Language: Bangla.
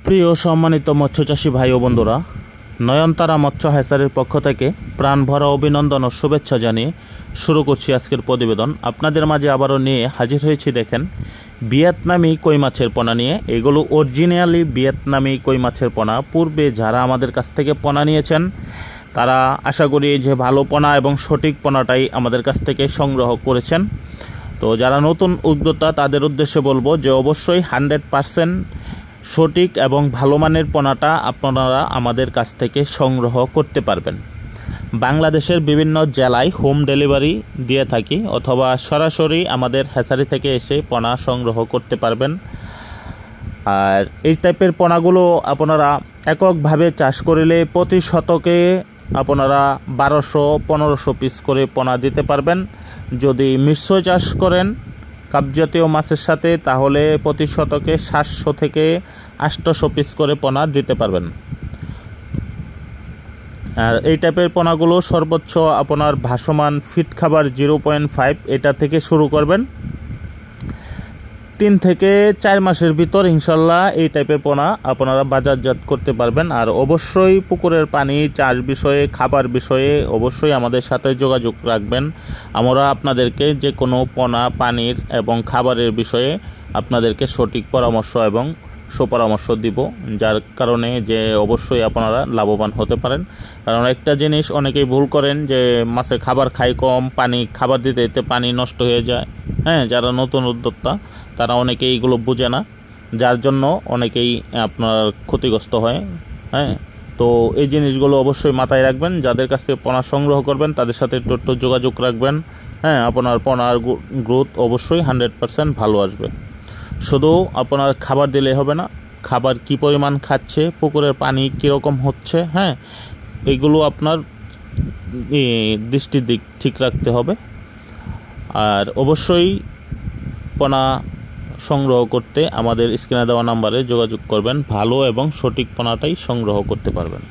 প্রিয় সম্মানিত মৎস্যচাষী ভাই ও বন্ধুরা, নয়নতারা মৎস্য হ্যাচারির পক্ষ থেকে প্রাণ ভরা অভিনন্দন ও শুভেচ্ছা জানিয়ে শুরু করছি আজকের প্রতিবেদন। আপনাদের মাঝে আবারও নিয়ে হাজির হয়েছি দেখেন ভিয়েতনামি কই মাছের পোনা নিয়ে। এগুলো অরিজিনালি ভিয়েতনামি কই মাছের পোনা। পূর্বে যারা আমাদের কাছ থেকে পোনা নিয়েছেন তারা আশা করি যে ভালো পোনা এবং সঠিক পোনাটাই আমাদের কাছ থেকে সংগ্রহ করেছেন। তো যারা নতুন উদ্যোক্তা তাদের উদ্দেশ্যে বলবো যে অবশ্যই 100% সঠিক এবং ভালো মানের পোনাটা আপনারা আমাদের কাছ থেকে সংগ্রহ করতে পারবেন। বাংলাদেশের বিভিন্ন জেলায় হোম ডেলিভারি দিয়ে থাকি, অথবা সরাসরি আমাদের হ্যাচারি থেকে এসে পোনা সংগ্রহ করতে পারবেন। আর এই টাইপের পোনাগুলো আপনারা এককভাবে চাষ করলে প্রতি শতকে আপনারা 1200-1500 পিস করে পোনা দিতে পারবেন। যদি মিশ্র চাষ করেন কাপজাতীয় মাছের সাথে তাহলে প্রতি শতকে 700 থেকে 800 পিস করে পোনা দিতে পারবেন। আর এই টাইপের পোনাগুলো সর্বোচ্চ আপনার ভাসমান ফিট খাবার 0.5 এটা থেকে শুরু করবেন। 3 থেকে 4 মাসের ভিতর ইনশাল্লাহ এই টাইপের পোনা আপনারা বাজারজাত করতে পারবেন। আর অবশ্যই পুকুরের পানি চাষ বিষয়ে, খাবার বিষয়ে অবশ্যই আমাদের সাথে যোগাযোগ রাখবেন। আমরা আপনাদেরকে যে কোনো পোনা, পানির এবং খাবারের বিষয়ে আপনাদেরকে সঠিক পরামর্শ এবং সুপরামর্শ দিব, যার কারণে যে অবশ্যই আপনারা লাভবান হতে পারেন। কারণ একটা জিনিস অনেকেই ভুল করেন যে মাছে খাবার খায় কম, পানি খাবার দিতে দিতে পানি নষ্ট হয়ে যায়। যারা নতুন উদ্যোক্তা তারা অনেকেই এগুলো বুঝে না, যার জন্য অনেকেই আপনার ক্ষতিগ্রস্ত হয়। তো এই জিনিসগুলো অবশ্যই মাথায় রাখবেন। যাদের কাছ থেকে পোনা সংগ্রহ করবেন তাদের সাথে একটু যোগাযোগ রাখবেন। আপনার পোনার গ্রোথ অবশ্যই 100% ভালো আসবে। শুধু আপনার খাবার দিলে হবে না, খাবার কি পরিমাণ খাচ্ছে, পুকুরের পানি কীরকম হচ্ছে, এগুলো আপনার দৃষ্টির দিক ঠিক রাখতে হবে। আর অবশ্যই পোনা সংগ্রহ করতে আমাদের স্ক্রিনে দেওয়া নাম্বারে যোগাযোগ করবেন। ভালো এবং সঠিক পোনাটাই সংগ্রহ করতে পারবেন।